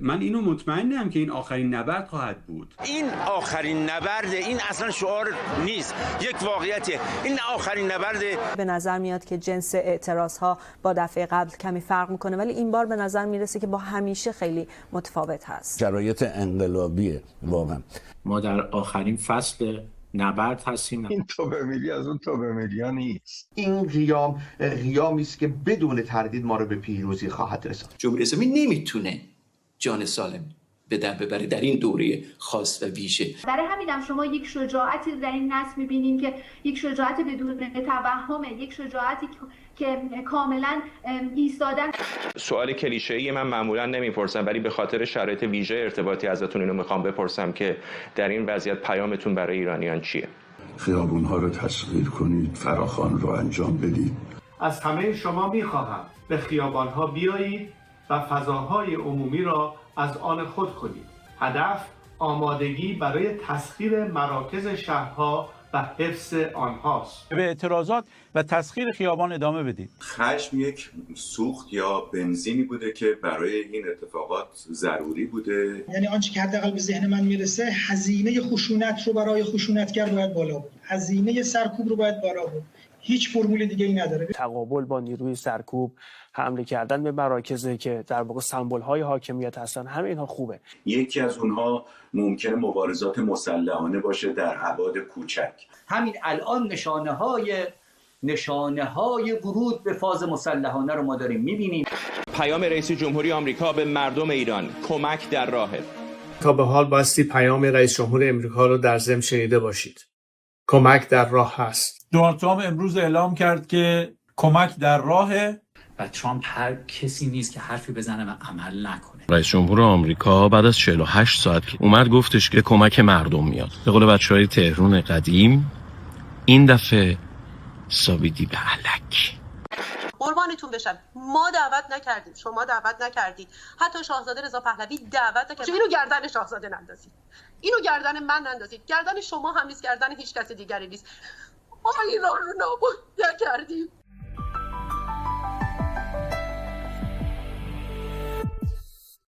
من اینو مطمئنم که این آخرین نبرد خواهد بود. این آخرین نبرد، این اصلا شعار نیست، یک واقعیته. این آخرین نبرد. به نظر میاد که جنس اعتراضها با دفعه قبل کمی فرق میکنه، ولی این بار به نظر میرسه که با همیشه خیلی متفاوت هست. شرایط انقلابیه واقعا. ما در آخرین فصل نبرد هستیم. این توبه ملی از اون توبه ملی نیست. این قیامی است که بدون تردید ما رو به پیروزی خواهد رساند. جمهوری اسلامی نمیتونه جان سالم به در ببره در این دوره خاص و ویژه. برای همینم شما یک شجاعتی در این نسل می‌بینین که یک شجاعت بدون توهمه، یک شجاعتی که کاملا ایستادن. سوال کلیشه‌ای من معمولا نمیپرسم، ولی به خاطر شرایط ویژه ارتباطی ازتون اینو میخوام بپرسم که در این وضعیت پیامتون برای ایرانیان چیه؟ خیابون‌ها رو تسخیر کنید، فراخوان رو انجام بدید. از همه شما میخواهم به خیابان‌ها بیایید و فضاهای عمومی را از آن خود کنید. هدف آمادگی برای تسخیر مراکز شهرها و حفظ آنهاست. به اعتراضات و تسخیر خیابان ادامه بدید. خشم یک سوخت یا بنزینی بوده که برای این اتفاقات ضروری بوده. یعنی آنچه که حداقل به ذهن من میرسه، هزینه خشونت رو برای خشونتگر باید بالا بود. هزینه سرکوب رو باید بالا بود. هیچ فرمول دیگه ای نداره. تقابل با نیروی سرکوب، حمله کردن به مراکزی که در واقع سمبول‌های حاکمیت هستن، همه اینها خوبه. یکی از اونها ممکنه مبارزات مسلحانه باشه در ابعاد کوچک. همین الان نشانه های ورود به فاز مسلحانه رو ما داریم می‌بینیم. پیام رئیس جمهوری آمریکا به مردم ایران: کمک در راهه. تا به حال باستی پیام رئیس جمهور آمریکا رو در ضمن شنیده باشید. کمک در راه هست. دونالد ترامپ امروز اعلام کرد که کمک در راهه و ترامپ هر کسی نیست که حرفی بزنه و عمل نکنه. رئیس جمهور آمریکا بعد از 48 ساعت اومد گفتش که کمک مردم میاد. به قول بچهای تهران قدیم، این دفعه سابیدی به علک. قربانتون بشم، ما دعوت نکردیم، شما دعوت نکردید، حتی شاهزاده رضا پهلوی دعوت نکرد. اینو گردن شاهزاده نندازید، اینو گردن من نندازید، گردن شما هم نیست، گردن هیچ کس دیگری نیست. ما ایران رو نابود نکردیم.